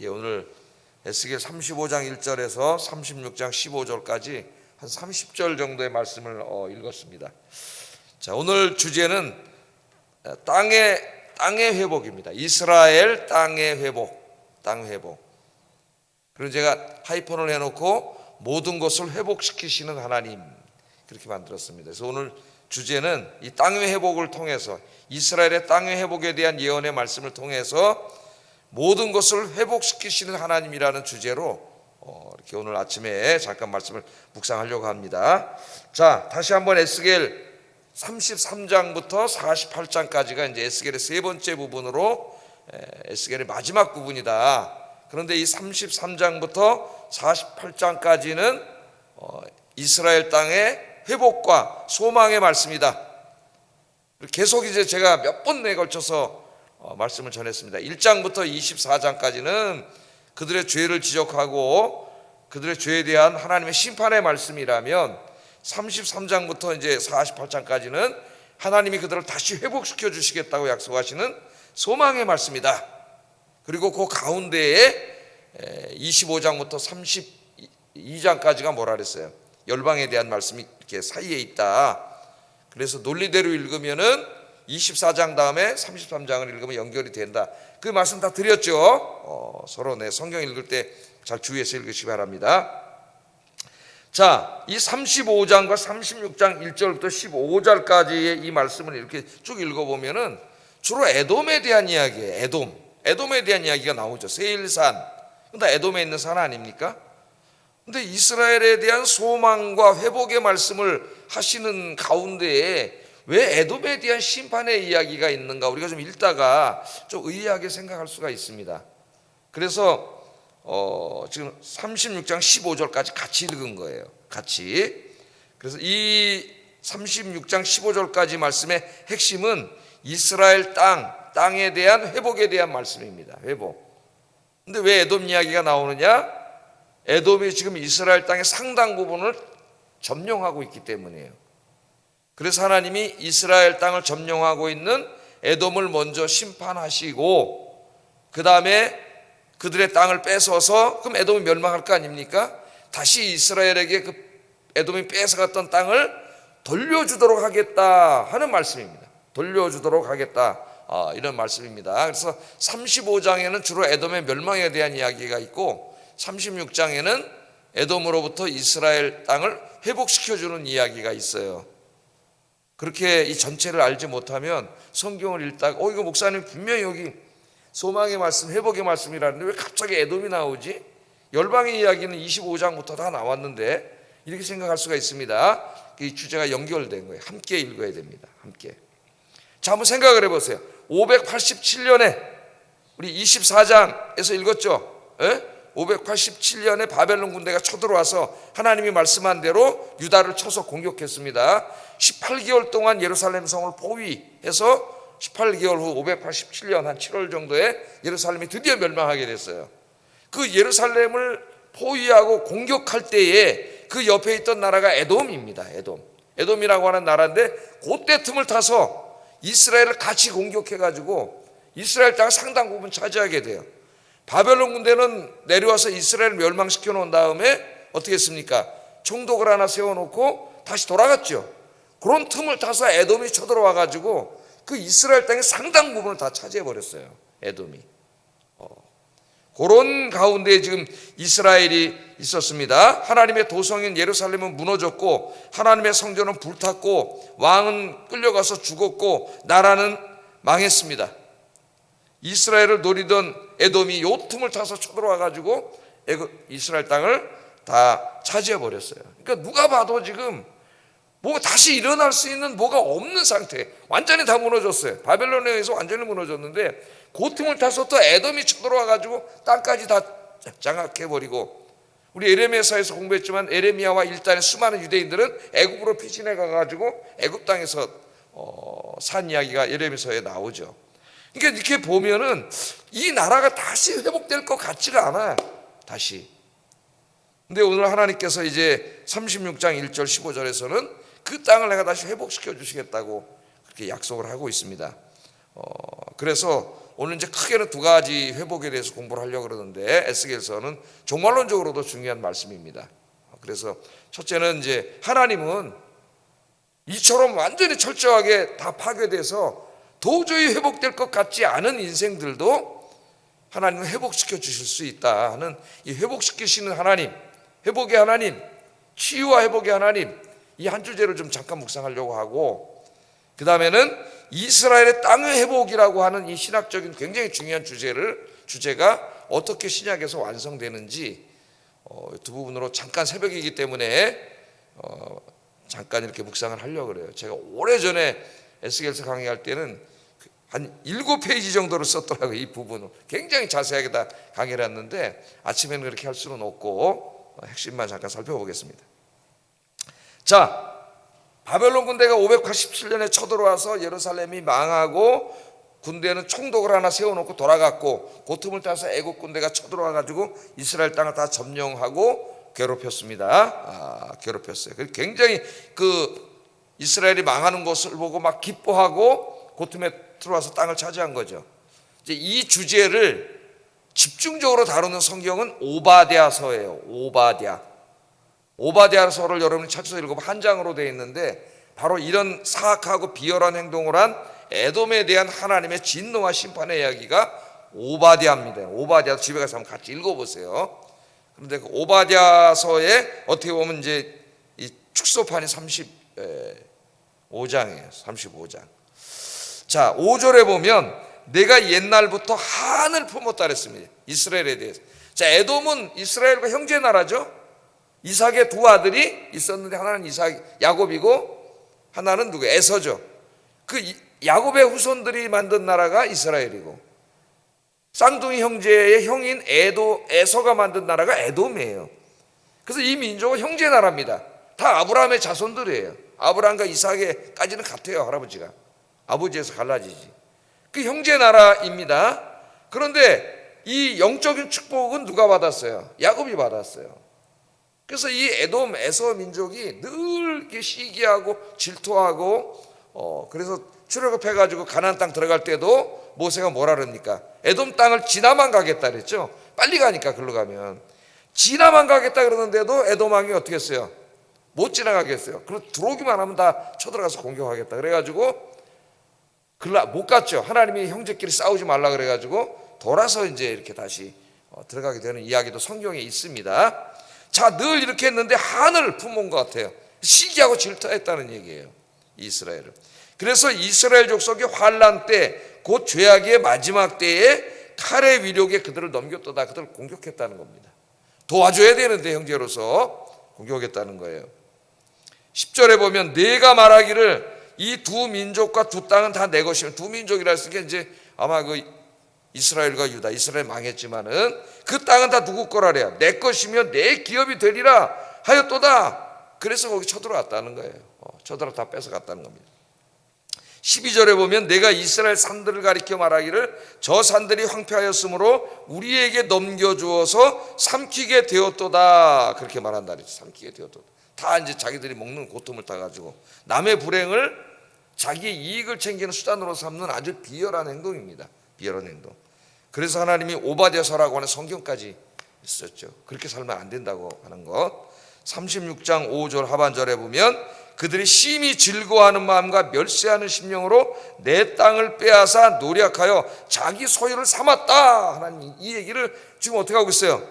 오늘 에스겔 35장 1절에서 36장 15절까지 한 30절 정도의 말씀을 읽었습니다. 자, 오늘 주제는 땅의 회복입니다. 이스라엘 땅의 회복, 땅 회복. 그리고 제가 하이폰을 해놓고 모든 것을 회복시키시는 하나님, 그렇게 만들었습니다. 그래서 오늘 주제는 이 땅의 회복을 통해서, 이스라엘의 땅의 회복에 대한 예언의 말씀을 통해서 모든 것을 회복시키시는 하나님이라는 주제로 이렇게 오늘 아침에 잠깐 말씀을 묵상하려고 합니다. 자, 다시 한번 에스겔 33장부터 48장까지가 이제 에스겔의 세 번째 부분으로, 에스겔의 마지막 부분이다. 그런데 이 33장부터 48장까지는 이스라엘 땅의 회복과 소망의 말씀이다. 계속 이제 제가 몇 번에 걸쳐서 말씀을 전했습니다. 1장부터 24장까지는 그들의 죄를 지적하고 그들의 죄에 대한 하나님의 심판의 말씀이라면, 33장부터 이제 48장까지는 하나님이 그들을 다시 회복시켜 주시겠다고 약속하시는 소망의 말씀이다. 그리고 그 가운데에 25장부터 32장까지가 뭐라 그랬어요? 열방에 대한 말씀이 이렇게 사이에 있다. 그래서 논리대로 읽으면은 24장 다음에 33장을 읽으면 연결이 된다. 그 말씀 다 드렸죠. 서로 성경 읽을 때 잘 주의해서 읽으시기 바랍니다. 자, 이 35장과 36장 1절부터 15절까지의 이 말씀을 이렇게 쭉 읽어보면은 주로 에돔에 대한 이야기예요. 에돔에 대한 이야기가 나오죠. 세일산, 다 에돔에 있는 산 아닙니까? 근데 이스라엘에 대한 소망과 회복의 말씀을 하시는 가운데에 왜 에돔에 대한 심판의 이야기가 있는가, 우리가 좀 읽다가 좀 의아하게 생각할 수가 있습니다. 그래서 지금 36장 15절까지 같이 읽은 거예요. 같이. 그래서 이 36장 15절까지 말씀의 핵심은 이스라엘 땅에 대한 회복에 대한 말씀입니다. 회복. 근데 왜 에돔 이야기가 나오느냐? 에돔이 지금 이스라엘 땅의 상당 부분을 점령하고 있기 때문이에요. 그래서 하나님이 이스라엘 땅을 점령하고 있는 에돔을 먼저 심판하시고, 그 다음에 그들의 땅을 뺏어서, 그럼 에돔이 멸망할 거 아닙니까? 다시 이스라엘에게 그 에돔이 뺏어갔던 땅을 돌려주도록 하겠다 하는 말씀입니다. 돌려주도록 하겠다, 이런 말씀입니다. 그래서 35장에는 주로 에돔의 멸망에 대한 이야기가 있고, 36장에는 에돔으로부터 이스라엘 땅을 회복시켜주는 이야기가 있어요. 그렇게 이 전체를 알지 못하면 성경을 읽다가 이거 목사님 분명히 여기 소망의 말씀, 회복의 말씀이라는데 왜 갑자기 에돔이 나오지? 열방의 이야기는 25장부터 다 나왔는데, 이렇게 생각할 수가 있습니다. 이 주제가 연결된 거예요. 함께 읽어야 됩니다. 함께. 자, 한번 생각을 해보세요. 587년에 우리 24장에서 읽었죠? 587년에 바벨론 군대가 쳐들어와서 하나님이 말씀한 대로 유다를 쳐서 공격했습니다. 18개월 동안 예루살렘 성을 포위해서 18개월 후 587년 한 7월 정도에 예루살렘이 드디어 멸망하게 됐어요. 그 예루살렘을 포위하고 공격할 때에 그 옆에 있던 나라가 에돔입니다. 에돔이라고 하는 나라인데, 그때 틈을 타서 이스라엘을 같이 공격해가지고 이스라엘 땅 상당 부분 차지하게 돼요. 바벨론 군대는 내려와서 이스라엘을 멸망시켜 놓은 다음에 어떻게 했습니까? 총독을 하나 세워놓고 다시 돌아갔죠. 그런 틈을 타서 에돔이 쳐들어와가지고 그 이스라엘 땅의 상당 부분을 다 차지해버렸어요. 에돔이. 그런 가운데 지금 이스라엘이 있었습니다. 하나님의 도성인 예루살렘은 무너졌고, 하나님의 성전은 불탔고, 왕은 끌려가서 죽었고, 나라는 망했습니다. 이스라엘을 노리던 에돔이 요 틈을 타서 쳐들어와가지고 이스라엘 땅을 다 차지해버렸어요. 그러니까 누가 봐도 지금 뭐가 다시 일어날 수 있는 뭐가 없는 상태, 완전히 다 무너졌어요. 바벨론에 의해서 완전히 무너졌는데, 그 틈을 타서 또 에돔이 쳐들어와가지고 땅까지 다 장악해버리고, 우리 에레미야서에서 공부했지만 에레미야와 일단의 수많은 유대인들은 애굽으로 피신해 가가지고 애굽 땅에서 산 이야기가 에레미야서에 나오죠. 그러니까 이렇게 보면은 이 나라가 다시 회복될 것 같지가 않아요. 다시. 근데 오늘 하나님께서 이제 36장 1절 15절에서는 그 땅을 내가 다시 회복시켜 주시겠다고 그렇게 약속을 하고 있습니다. 그래서 오늘 이제 크게는 두 가지 회복에 대해서 공부를 하려고 그러는데 에스겔서는 종말론적으로도 중요한 말씀입니다. 그래서 첫째는 이제 하나님은 이처럼 완전히 철저하게 다 파괴돼서 도저히 회복될 것 같지 않은 인생들도 하나님은 회복시켜 주실 수 있다 하는 이 회복시키시는 하나님, 회복의 하나님, 치유와 회복의 하나님, 이 한 주제를 좀 잠깐 묵상하려고 하고, 그 다음에는 이스라엘의 땅의 회복이라고 하는 이 신학적인 굉장히 중요한 주제가 어떻게 신약에서 완성되는지 두 부분으로 잠깐 새벽이기 때문에 잠깐 이렇게 묵상을 하려고 그래요. 제가 오래전에 에스겔서 강의할 때는 한 7페이지 정도를 썼더라고요. 이 부분을 굉장히 자세하게 다 강의를 했는데 아침에는 그렇게 할 수는 없고 핵심만 잠깐 살펴보겠습니다. 자, 바벨론 군대가 587년에 쳐들어와서 예루살렘이 망하고 군대는 총독을 하나 세워놓고 돌아갔고, 그 틈을 타서 애국 군대가 쳐들어와 가지고 이스라엘 땅을 다 점령하고 괴롭혔습니다. 괴롭혔어요. 굉장히 이스라엘이 망하는 것을 보고 막 기뻐하고 그 틈에 들어와서 땅을 차지한 거죠. 이제 이 주제를 집중적으로 다루는 성경은 오바댜서예요. 오바댜서를 여러분이 찾아서 읽어보면 한 장으로 되어 있는데, 바로 이런 사악하고 비열한 행동을 한 에돔에 대한 하나님의 진노와 심판의 이야기가 오바댜입니다. 오바댜 집에 가서 한번 같이 읽어보세요. 그런데 그 오바댜서에 어떻게 보면 이제 이 축소판이 35장이에요. 35장. 자, 5절에 보면 내가 옛날부터 한을 품었다 그랬습니다. 이스라엘에 대해서. 자, 에돔은 이스라엘과 형제 나라죠. 이삭의 두 아들이 있었는데 하나는 야곱이고 하나는 누구? 에서죠. 그 야곱의 후손들이 만든 나라가 이스라엘이고, 쌍둥이 형제의 형인 에서가 만든 나라가 에돔이에요. 그래서 이 민족은 형제 나라입니다. 다 아브라함의 자손들이에요. 아브라함과 이삭까지는 같아요. 할아버지가 아버지에서 갈라지지. 그 형제 나라입니다. 그런데 이 영적인 축복은 누가 받았어요? 야곱이 받았어요. 그래서 이 에돔, 에서 민족이 늘 이렇게 시기하고 질투하고 그래서 출애굽해가지고 가나안 땅 들어갈 때도 모세가 뭐라 그럽니까? 에돔 땅을 지나만 가겠다 그랬죠. 빨리 가니까 글로 가면 지나만 가겠다 그러는데도 에돔 왕이 어떻게 했어요? 못 지나가겠어요. 그럼 들어오기만 하면 다 쳐들어가서 공격하겠다 그래가지고 못 갔죠. 하나님이 형제끼리 싸우지 말라 그래가지고 돌아서 이제 이렇게 다시 들어가게 되는 이야기도 성경에 있습니다. 자, 늘 이렇게 했는데 한을 품은 것 같아요. 시기하고 질투했다는 얘기예요, 이스라엘을. 그래서 이스라엘 족속의 환난 때, 곧 죄악의 마지막 때에 칼의 위력에 그들을 넘겼다, 그들을 공격했다는 겁니다. 도와줘야 되는데 형제로서 공격했다는 거예요. 10절에 보면 내가 말하기를 이 두 민족과 두 땅은 다 내 것이며, 두 민족이라 했으니까 이제 아마 이스라엘과 유다, 이스라엘 망했지만은 그 땅은 다 누구 거라래요? 내 것이며 내 기업이 되리라 하였도다. 그래서 거기 쳐들어왔다는 거예요. 쳐들어 다 뺏어갔다는 겁니다. 12절에 보면 내가 이스라엘 산들을 가리켜 말하기를 저 산들이 황폐하였으므로 우리에게 넘겨주어서 삼키게 되었도다. 그렇게 말한다. 삼키게 되었도다. 다 이제 자기들이 먹는 고통을 타가지고 남의 불행을 자기의 이익을 챙기는 수단으로 삼는 아주 비열한 행동입니다. 비열한 행동. 그래서 하나님이 오바댜서라고 하는 성경까지 있었죠. 그렇게 살면 안 된다고 하는 것. 36장 5절 하반절에 보면 그들이 심히 즐거워하는 마음과 멸시하는 심령으로 내 땅을 빼앗아 노력하여 자기 소유를 삼았다. 하나님 이 얘기를 지금 어떻게 하고 있어요?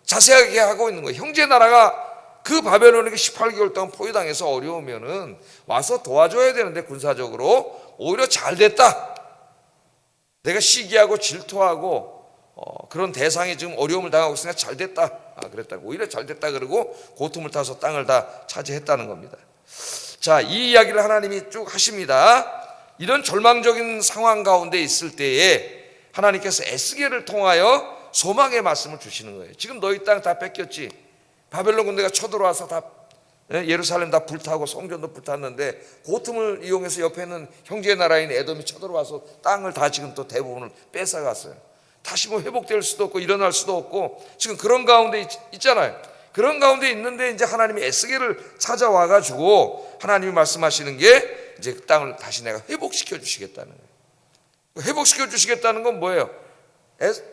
자세하게 하고 있는 거예요. 형제 나라가 그 바벨론에게 18개월 동안 포위당해서 어려우면은 와서 도와줘야 되는데 군사적으로 오히려 잘 됐다. 내가 시기하고 질투하고 그런 대상이 지금 어려움을 당하고 있으니까 잘 됐다. 그랬다. 오히려 잘 됐다 그러고 고통을 타서 땅을 다 차지했다는 겁니다. 자, 이 이야기를 하나님이 쭉 하십니다. 이런 절망적인 상황 가운데 있을 때에 하나님께서 에스겔을 통하여 소망의 말씀을 주시는 거예요. 지금 너희 땅 다 뺏겼지. 바벨론 군대가 쳐들어와서 다 예루살렘 다 불타고 성전도 불탔는데 그 틈을 이용해서 옆에 있는 형제 나라인 에돔이 쳐들어와서 땅을 다 지금 또 대부분을 뺏어갔어요. 다시 뭐 회복될 수도 없고 일어날 수도 없고 지금 그런 가운데 있잖아요. 그런 가운데 있는데 이제 하나님이 에스겔을 찾아와 가지고 하나님이 말씀하시는 게 이제 그 땅을 다시 내가 회복시켜 주시겠다는 거예요. 회복시켜 주시겠다는 건 뭐예요?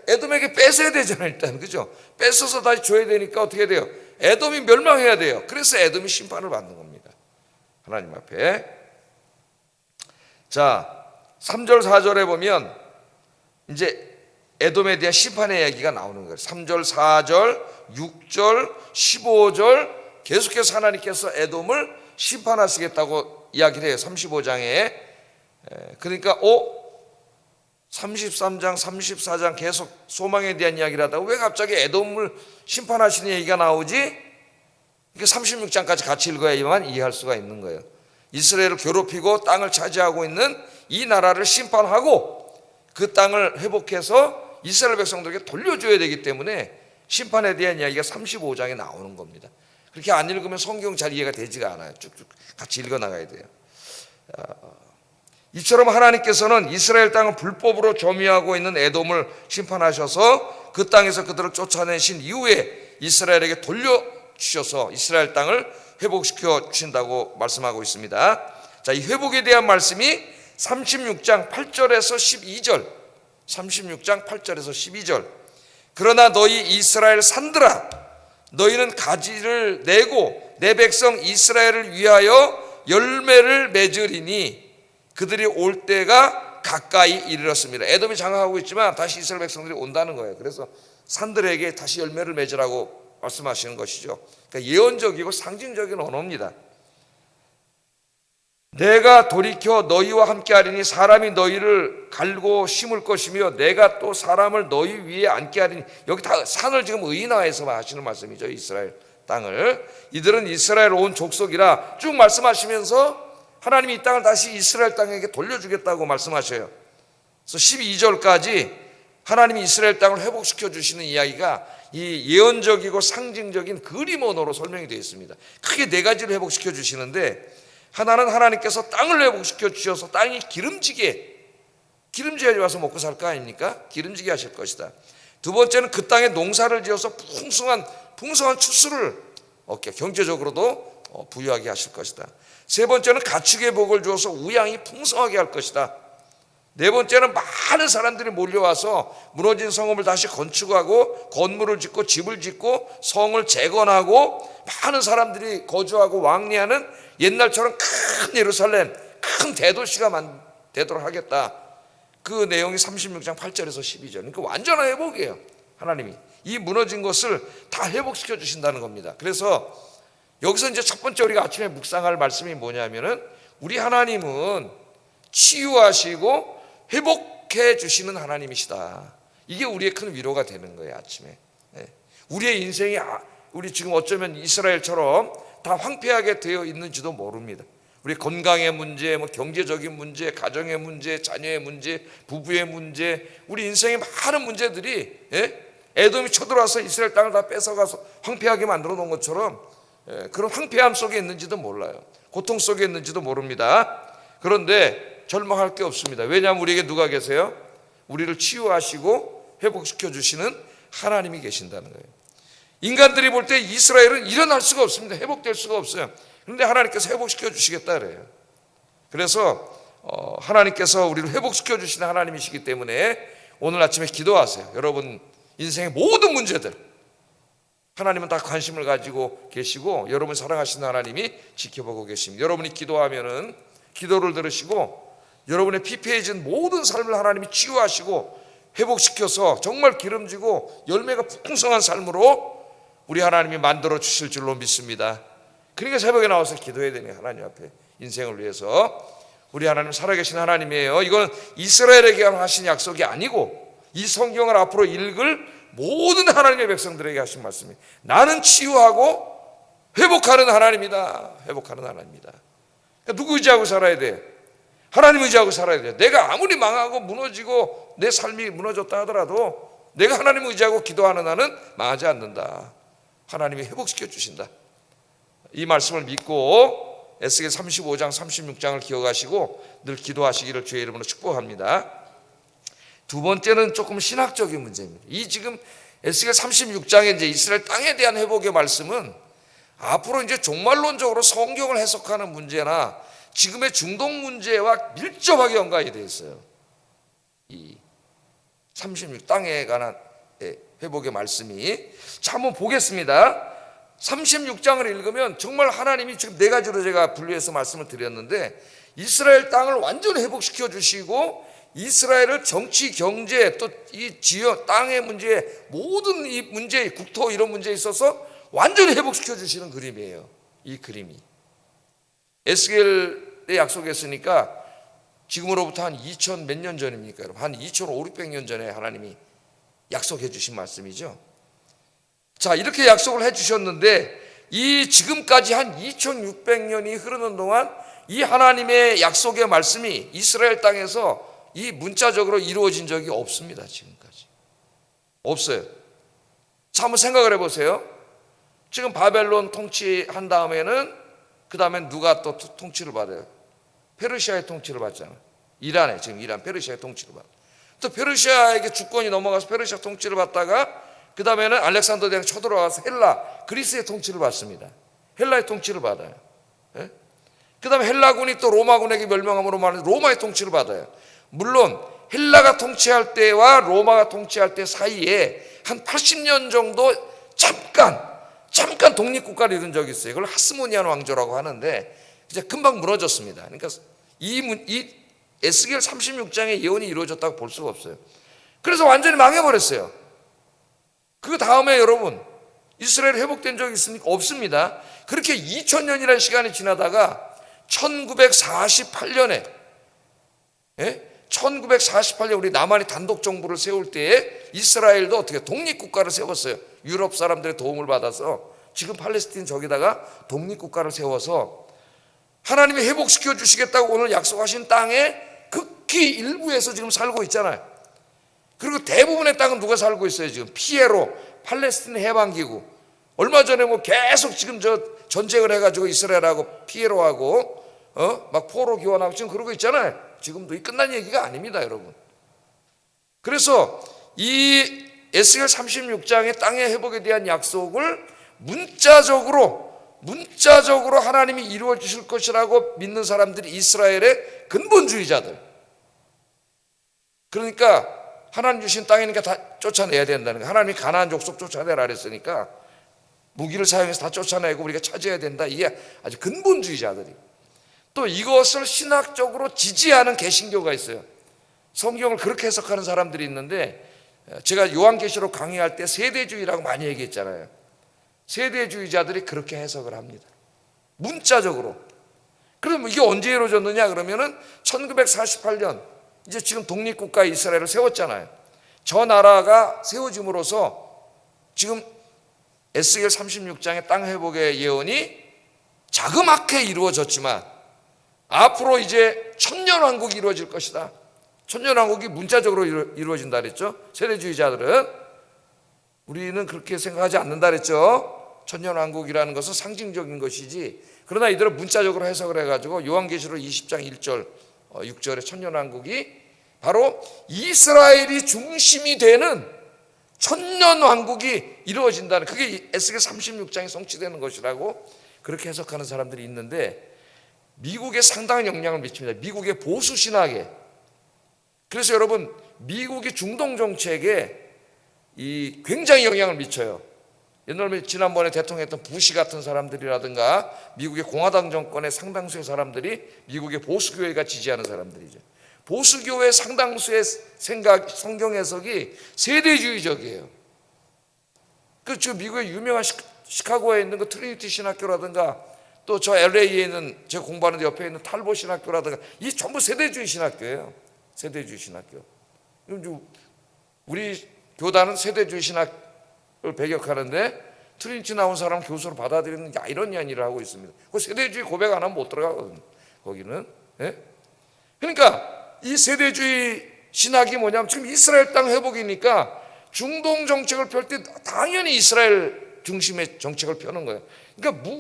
에돔에게 뺏어야 되잖아요. 일단 그죠? 뺏어서 다시 줘야 되니까 어떻게 돼요? 에돔이 멸망해야 돼요. 그래서 에돔이 심판을 받는 겁니다. 하나님 앞에. 자, 3절 4절에 보면 이제 에돔에 대한 심판의 이야기가 나오는 거예요. 3절 4절 6절 15절 계속해서 하나님께서 에돔을 심판하시겠다고 이야기를 해요. 35장에. 그러니까 33장 34장 계속 소망에 대한 이야기를 하다가 왜 갑자기 에돔을 심판하시는 얘기가 나오지? 이게 36장까지 같이 읽어야만 이해할 수가 있는 거예요. 이스라엘을 괴롭히고 땅을 차지하고 있는 이 나라를 심판하고 그 땅을 회복해서 이스라엘 백성들에게 돌려줘야 되기 때문에 심판에 대한 이야기가 35장에 나오는 겁니다. 그렇게 안 읽으면 성경 잘 이해가 되지가 않아요. 쭉쭉 같이 읽어 나가야 돼요. 이처럼 하나님께서는 이스라엘 땅을 불법으로 점유하고 있는 에돔을 심판하셔서 그 땅에서 그들을 쫓아내신 이후에 이스라엘에게 돌려주셔서 이스라엘 땅을 회복시켜 주신다고 말씀하고 있습니다. 자, 이 회복에 대한 말씀이 36장 8절에서 12절 36장 8절에서 12절 그러나 너희 이스라엘 산들아 너희는 가지를 내고 내 백성 이스라엘을 위하여 열매를 맺으리니 그들이 올 때가 가까이 이르렀습니다. 에돔이 장악하고 있지만 다시 이스라엘 백성들이 온다는 거예요. 그래서 산들에게 다시 열매를 맺으라고 말씀하시는 것이죠. 그러니까 예언적이고 상징적인 언어입니다. 내가 돌이켜 너희와 함께 하리니 사람이 너희를 갈고 심을 것이며 내가 또 사람을 너희 위에 앉게 하리니 여기 다 산을 지금 의인화해서 하시는 말씀이죠. 이스라엘 땅을 이들은 이스라엘 온 족속이라 쭉 말씀하시면서 하나님이 이 땅을 다시 이스라엘 땅에게 돌려주겠다고 말씀하셔요. 그래서 12절까지 하나님이 이스라엘 땅을 회복시켜 주시는 이야기가 이 예언적이고 상징적인 그림 언어로 설명이 되어 있습니다. 크게 네 가지를 회복시켜 주시는데 하나는 하나님께서 땅을 회복시켜 주셔서 땅이 기름지게 와서 먹고 살 거 아닙니까? 기름지게 하실 것이다. 두 번째는 그 땅에 농사를 지어서 풍성한 추수를 얻게 경제적으로도 부유하게 하실 것이다. 세 번째는 가축의 복을 주어서 우양이 풍성하게 할 것이다. 네 번째는 많은 사람들이 몰려와서 무너진 성읍을 다시 건축하고 건물을 짓고 집을 짓고 성을 재건하고 많은 사람들이 거주하고 왕래하는 옛날처럼 큰 예루살렘, 큰 대도시가 되도록 하겠다. 그 내용이 36장 8절에서 12절. 그러니까 완전한 회복이에요. 하나님이 이 무너진 것을 다 회복시켜 주신다는 겁니다. 그래서 여기서 이제 첫 번째 우리가 아침에 묵상할 말씀이 뭐냐면은 우리 하나님은 치유하시고 회복해 주시는 하나님이시다. 이게 우리의 큰 위로가 되는 거예요. 아침에 우리의 인생이 우리 지금 어쩌면 이스라엘처럼 다 황폐하게 되어 있는지도 모릅니다. 우리 건강의 문제, 경제적인 문제, 가정의 문제, 자녀의 문제, 부부의 문제, 우리 인생의 많은 문제들이 에돔이 쳐들어와서 이스라엘 땅을 다 뺏어가서 황폐하게 만들어 놓은 것처럼 그런 황폐함 속에 있는지도 몰라요. 고통 속에 있는지도 모릅니다. 그런데 절망할 게 없습니다. 왜냐하면 우리에게 누가 계세요? 우리를 치유하시고 회복시켜 주시는 하나님이 계신다는 거예요. 인간들이 볼 때 이스라엘은 일어날 수가 없습니다. 회복될 수가 없어요. 그런데 하나님께서 회복시켜 주시겠다 그래요. 그래서 하나님께서 우리를 회복시켜 주시는 하나님이시기 때문에 오늘 아침에 기도하세요. 여러분 인생의 모든 문제들 하나님은 다 관심을 가지고 계시고 여러분 사랑하시는 하나님이 지켜보고 계십니다. 여러분이 기도하면은 기도를 들으시고 여러분의 피폐해진 모든 삶을 하나님이 치유하시고 회복시켜서 정말 기름지고 열매가 풍성한 삶으로 우리 하나님이 만들어 주실 줄로 믿습니다. 그러니까 새벽에 나와서 기도해야 되네요. 하나님 앞에 인생을 위해서. 우리 하나님 살아계신 하나님이에요. 이건 이스라엘에게 하신 약속이 아니고 이 성경을 앞으로 읽을 모든 하나님의 백성들에게 하신 말씀이에요. 나는 치유하고 회복하는 하나님이다. 회복하는 하나님이다. 그러니까 누구 의지하고 살아야 돼? 하나님 의지하고 살아야 돼. 내가 아무리 망하고 무너지고 내 삶이 무너졌다 하더라도 내가 하나님 의지하고 기도하는 한은 망하지 않는다. 하나님이 회복시켜 주신다. 이 말씀을 믿고 에스겔 35장 36장을 기억하시고 늘 기도하시기를 주의 이름으로 축복합니다. 두 번째는 조금 신학적인 문제입니다. 이 지금 에스겔 36장의 이제 이스라엘 땅에 대한 회복의 말씀은 앞으로 이제 종말론적으로 성경을 해석하는 문제나 지금의 중동 문제와 밀접하게 연관이 되어 있어요. 이 36 땅에 관한 회복의 말씀이. 자, 한번 보겠습니다. 36장을 읽으면 정말 하나님이 지금 네 가지로 제가 분류해서 말씀을 드렸는데, 이스라엘 땅을 완전히 회복시켜 주시고 이스라엘을 정치, 경제, 또 이 지역, 땅의 문제, 모든 이 문제, 국토 이런 문제에 있어서 완전히 회복시켜 주시는 그림이에요. 이 그림이 에스겔의 약속했으니까 지금으로부터 한 2000 몇 년 전입니까? 여러분, 한 2500~600년 전에 하나님이 약속해 주신 말씀이죠. 자, 이렇게 약속을 해 주셨는데 이 지금까지 한 2600년이 흐르는 동안 이 하나님의 약속의 말씀이 이스라엘 땅에서 이 문자적으로 이루어진 적이 없습니다. 지금까지 없어요. 자, 한번 생각을 해보세요. 지금 바벨론 통치한 다음에는 그 다음엔 누가 또 통치를 받아요? 페르시아의 통치를 받잖아요. 이란에, 지금 이란 페르시아의 통치를 받아요. 또 페르시아에게 주권이 넘어가서 페르시아 통치를 받다가 그 다음에는 알렉산더 대왕 쳐들어와서 헬라, 그리스의 통치를 받습니다. 헬라의 통치를 받아요. 예? 그 다음에 헬라군이 또 로마군에게 멸망함으로 말하는 로마의 통치를 받아요. 물론 헬라가 통치할 때와 로마가 통치할 때 사이에 한 80년 정도 잠깐 독립국가를 이룬 적이 있어요. 이걸 하스모니안 왕조라고 하는데 이제 금방 무너졌습니다. 그러니까 이 에스겔 36장의 예언이 이루어졌다고 볼 수가 없어요. 그래서 완전히 망해버렸어요. 그 다음에 여러분 이스라엘 회복된 적이 있습니까? 없습니다. 그렇게 2000년이라는 시간이 지나다가 1948년에 1948년 우리 남한이 단독 정부를 세울 때에 이스라엘도 어떻게 독립국가를 세웠어요. 유럽 사람들의 도움을 받아서 지금 팔레스틴 저기다가 독립국가를 세워서 하나님이 회복시켜 주시겠다고 오늘 약속하신 땅에 극히 일부에서 지금 살고 있잖아요. 그리고 대부분의 땅은 누가 살고 있어요? 지금 피에로 팔레스틴 해방기구, 얼마 전에 뭐 계속 지금 저 전쟁을 해가지고 이스라엘하고 피에로하고 막 포로 교환하고 지금 그러고 있잖아요. 지금도 이 끝난 얘기가 아닙니다, 여러분. 그래서 이 에스겔 36장의 땅의 회복에 대한 약속을 문자적으로 하나님이 이루어 주실 것이라고 믿는 사람들이 이스라엘의 근본주의자들. 그러니까 하나님 주신 땅이니까 다 쫓아내야 된다는 거예요. 하나님이 가나안 족속 쫓아내라 그랬으니까 무기를 사용해서 다 쫓아내고 우리가 차지해야 된다. 이게 아주 근본주의자들이. 또 이것을 신학적으로 지지하는 개신교가 있어요. 성경을 그렇게 해석하는 사람들이 있는데, 제가 요한계시록 강의할 때 세대주의라고 많이 얘기했잖아요. 세대주의자들이 그렇게 해석을 합니다. 문자적으로. 그럼 이게 언제 이루어졌느냐 그러면은 1948년 이제 지금 독립국가 이스라엘을 세웠잖아요. 저 나라가 세워짐으로써 지금 에스겔 36장의 땅 회복의 예언이 자그맣게 이루어졌지만 앞으로 이제 천년왕국이 이루어질 것이다. 천년왕국이 문자적으로 이루어진다 그랬죠. 세대주의자들은. 우리는 그렇게 생각하지 않는다 그랬죠. 천년왕국이라는 것은 상징적인 것이지, 그러나 이들은 문자적으로 해석을 해가지고 요한계시록 20장 1절 6절에 천년왕국이 바로 이스라엘이 중심이 되는 천년왕국이 이루어진다는, 그게 에스겔 36장이 성취되는 것이라고 그렇게 해석하는 사람들이 있는데, 미국에 상당한 영향을 미칩니다. 미국의 보수 신학에. 그래서 여러분 미국이 중동 정책에 이 굉장히 영향을 미쳐요. 옛날에 지난번에 대통령했던 부시 같은 사람들이라든가 미국의 공화당 정권의 상당수의 사람들이 미국의 보수교회가 지지하는 사람들이죠. 보수교회 상당수의 생각, 성경 해석이 세대주의적이에요. 그 지금 미국의 유명한 시카고에 있는 그 트리니티 신학교라든가 또 저 LA에 있는 제가 공부하는 옆에 있는 탈보 신학교라든가 이 전부 세대주의 신학교예요. 세대주의 신학교. 우리 교단은 세대주의 신학을 배격하는데 트리니티 나온 사람 교수로 받아들이는 이런 일을 하고 있습니다. 그 세대주의 고백 안 하면 못 들어가거든요. 거기는. 예? 그러니까 이 세대주의 신학이 뭐냐면 지금 이스라엘 땅 회복이니까 중동 정책을 펼 때 당연히 이스라엘 중심의 정책을 펴는 거예요. 그러니까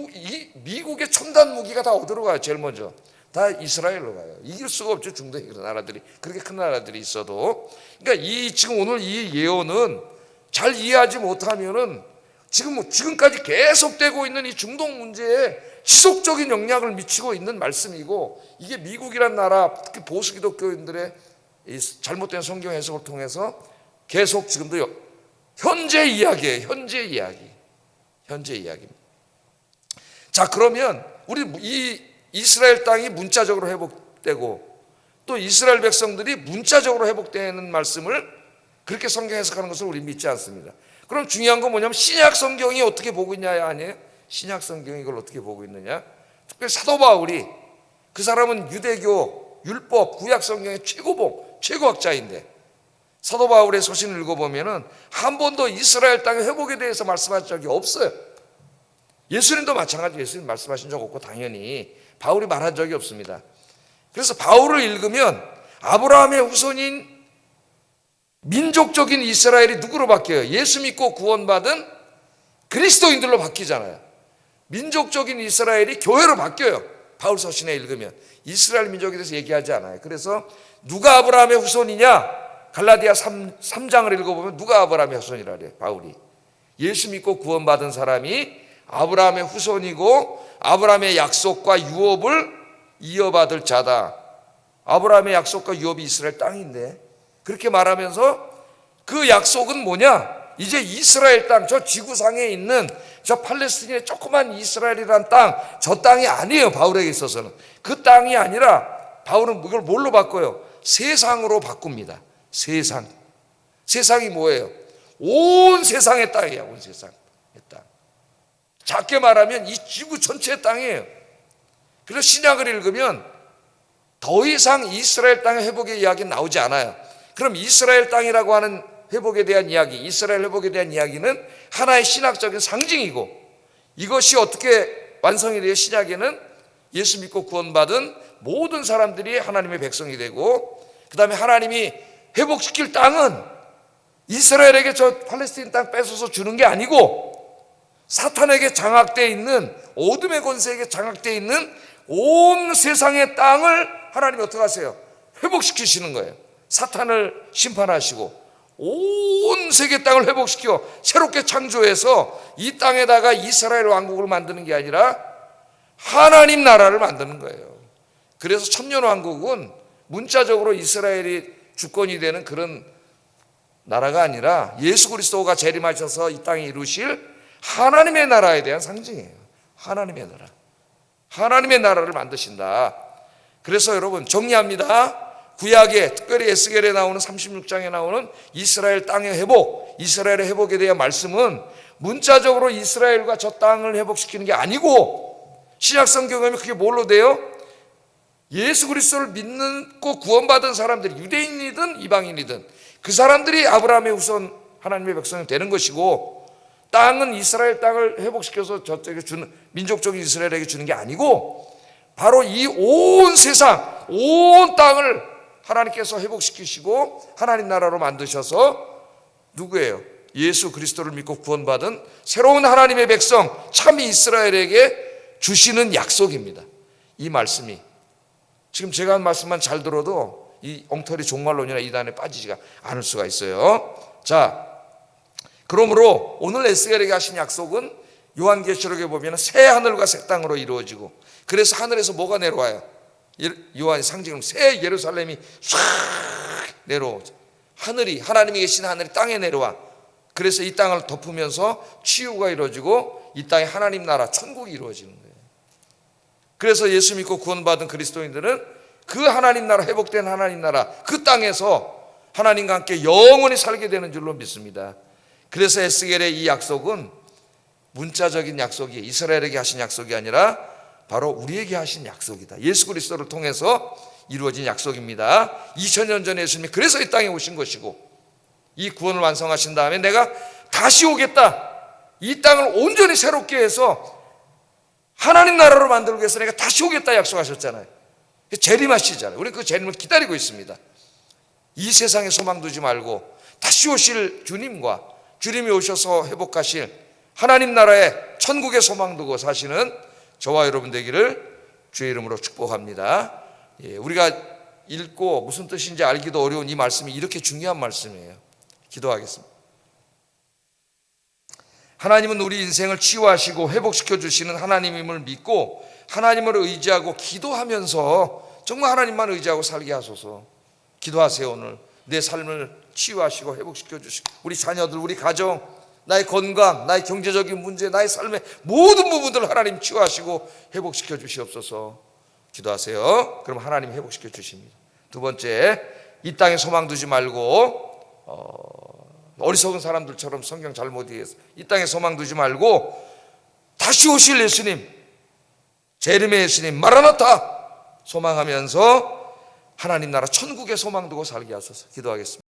미국의 첨단 무기가 다 어디로 가요? 제일 먼저 다 이스라엘로 가요. 이길 수가 없죠. 중동의 나라들이 그렇게 큰 나라들이 있어도. 그러니까 지금 오늘 이 예언은 잘 이해하지 못하면은 지금까지 계속되고 있는 이 중동 문제에 지속적인 영향을 미치고 있는 말씀이고, 이게 미국이란 나라 특히 보수 기독교인들의 이 잘못된 성경 해석을 통해서 계속 지금도 현재 이야기예요. 현재 이야기입니다. 자, 그러면 우리 이 이스라엘 땅이 문자적으로 회복되고 또 이스라엘 백성들이 문자적으로 회복되는 말씀을 그렇게 성경 해석하는 것을 우리 믿지 않습니다. 그럼 중요한 건 뭐냐면 신약 성경이 어떻게 보고 있냐 아니에요? 신약 성경이 이걸 어떻게 보고 있느냐? 특별히 사도 바울이, 그 사람은 유대교, 율법, 구약 성경의 최고학자인데 사도 바울의 서신을 읽어보면은 한 번도 이스라엘 땅의 회복에 대해서 말씀하신 적이 없어요. 예수님도 마찬가지, 예수님 말씀하신 적 없고 당연히 바울이 말한 적이 없습니다. 그래서 바울을 읽으면 아브라함의 후손인 민족적인 이스라엘이 누구로 바뀌어요? 예수 믿고 구원받은 그리스도인들로 바뀌잖아요. 민족적인 이스라엘이 교회로 바뀌어요. 바울 서신에 읽으면 이스라엘 민족에 대해서 얘기하지 않아요. 그래서 누가 아브라함의 후손이냐? 갈라디아 3장을 읽어보면 누가 아브라함의 후손이라 그래요? 바울이. 예수 믿고 구원받은 사람이 아브라함의 후손이고 아브라함의 약속과 유업을 이어받을 자다. 아브라함의 약속과 유업이 이스라엘 땅인데 그렇게 말하면서 그 약속은 뭐냐? 이제 이스라엘 땅, 저 지구상에 있는 저 팔레스틴의 조그만 이스라엘이란 땅, 저 땅이 아니에요. 바울에게 있어서는. 그 땅이 아니라 바울은 이걸 뭘로 바꿔요? 세상으로 바꿉니다. 세상이 뭐예요? 온 세상의 땅이에요. 온 세상의 땅. 작게 말하면 이 지구 전체의 땅이에요. 그래서 신약을 읽으면 더 이상 이스라엘 땅의 회복의 이야기는 나오지 않아요. 그럼 이스라엘 땅이라고 하는 회복에 대한 이야기, 이스라엘 회복에 대한 이야기는 하나의 신학적인 상징이고 이것이 어떻게 완성이 돼요? 신약에는 예수 믿고 구원받은 모든 사람들이 하나님의 백성이 되고 그 다음에 하나님이 회복시킬 땅은 이스라엘에게 저 팔레스틴 땅 뺏어서 주는 게 아니고 사탄에게 장악되어 있는, 어둠의 권세에게 장악되어 있는 온 세상의 땅을 하나님이 어떻게 하세요? 회복시키시는 거예요. 사탄을 심판하시고 온 세계 땅을 회복시켜 새롭게 창조해서 이 땅에다가 이스라엘 왕국을 만드는 게 아니라 하나님 나라를 만드는 거예요. 그래서 천년왕국은 문자적으로 이스라엘이 주권이 되는 그런 나라가 아니라 예수 그리스도가 재림하셔서 이 땅에 이루실 하나님의 나라에 대한 상징이에요. 하나님의 나라를 만드신다. 그래서 여러분 정리합니다. 구약에 특별히 에스겔에 나오는 36장에 나오는 이스라엘 땅의 회복, 이스라엘의 회복에 대한 말씀은 문자적으로 이스라엘과 저 땅을 회복시키는 게 아니고 신약 성경에 보면 그게 뭘로 돼요? 예수 그리스도를 믿고 구원받은 사람들이 유대인이든 이방인이든 그 사람들이 아브라함의 후손 하나님의 백성이 되는 것이고 땅은 이스라엘 땅을 회복시켜서 저쪽에 주는 민족적인 이스라엘에게 주는 게 아니고 바로 이 온 세상, 온 땅을 하나님께서 회복시키시고 하나님 나라로 만드셔서 누구예요? 예수 그리스도를 믿고 구원받은 새로운 하나님의 백성 참 이스라엘에게 주시는 약속입니다. 이 말씀이 지금 제가 한 말씀만 잘 들어도 이 엉터리 종말론이나 이단에 빠지지가 않을 수가 있어요. 자, 그러므로 오늘 에스겔에게 하신 약속은 요한계시록에 보면 새 하늘과 새 땅으로 이루어지고 그래서 하늘에서 뭐가 내려와요? 요한의 상징은 새 예루살렘이 쫙 내려오죠. 하늘이, 하나님이 계신 하늘이 땅에 내려와. 그래서 이 땅을 덮으면서 치유가 이루어지고 이 땅에 하나님 나라 천국이 이루어지는 거예요. 그래서 예수 믿고 구원받은 그리스도인들은 그 하나님 나라, 회복된 하나님 나라 그 땅에서 하나님과 함께 영원히 살게 되는 줄로 믿습니다. 그래서 에스겔의 이 약속은 문자적인 약속이 이스라엘에게 하신 약속이 아니라 바로 우리에게 하신 약속이다. 예수 그리스도를 통해서 이루어진 약속입니다. 2000년 전에 예수님이 그래서 이 땅에 오신 것이고 이 구원을 완성하신 다음에 내가 다시 오겠다. 이 땅을 온전히 새롭게 해서 하나님 나라로 만들기 위해서 내가 다시 오겠다 약속하셨잖아요. 재림하시잖아요. 우리는 그 재림을 기다리고 있습니다. 이 세상에 소망 두지 말고 다시 오실 주님과 주님이 오셔서 회복하실 하나님 나라의 천국에 소망 두고 사시는 저와 여러분 되기를 주의 이름으로 축복합니다. 우리가 읽고 무슨 뜻인지 알기도 어려운 이 말씀이 이렇게 중요한 말씀이에요. 기도하겠습니다. 하나님은 우리 인생을 치유하시고 회복시켜 주시는 하나님임을 믿고 하나님을 의지하고 기도하면서 정말 하나님만 의지하고 살게 하소서. 기도하세요. 오늘 내 삶을 치유하시고 회복시켜 주시고, 우리 자녀들, 우리 가정, 나의 건강, 나의 경제적인 문제, 나의 삶의 모든 부분들을 하나님 치유하시고 회복시켜 주시옵소서. 기도하세요. 그럼 하나님 회복시켜 주십니다. 두 번째, 이 땅에 소망 두지 말고 어리석은 사람들처럼 성경 잘못 이해해서 이 땅에 소망 두지 말고 다시 오실 예수님, 재림의 예수님 마라나타 소망하면서 하나님 나라 천국에 소망 두고 살게 하소서. 기도하겠습니다.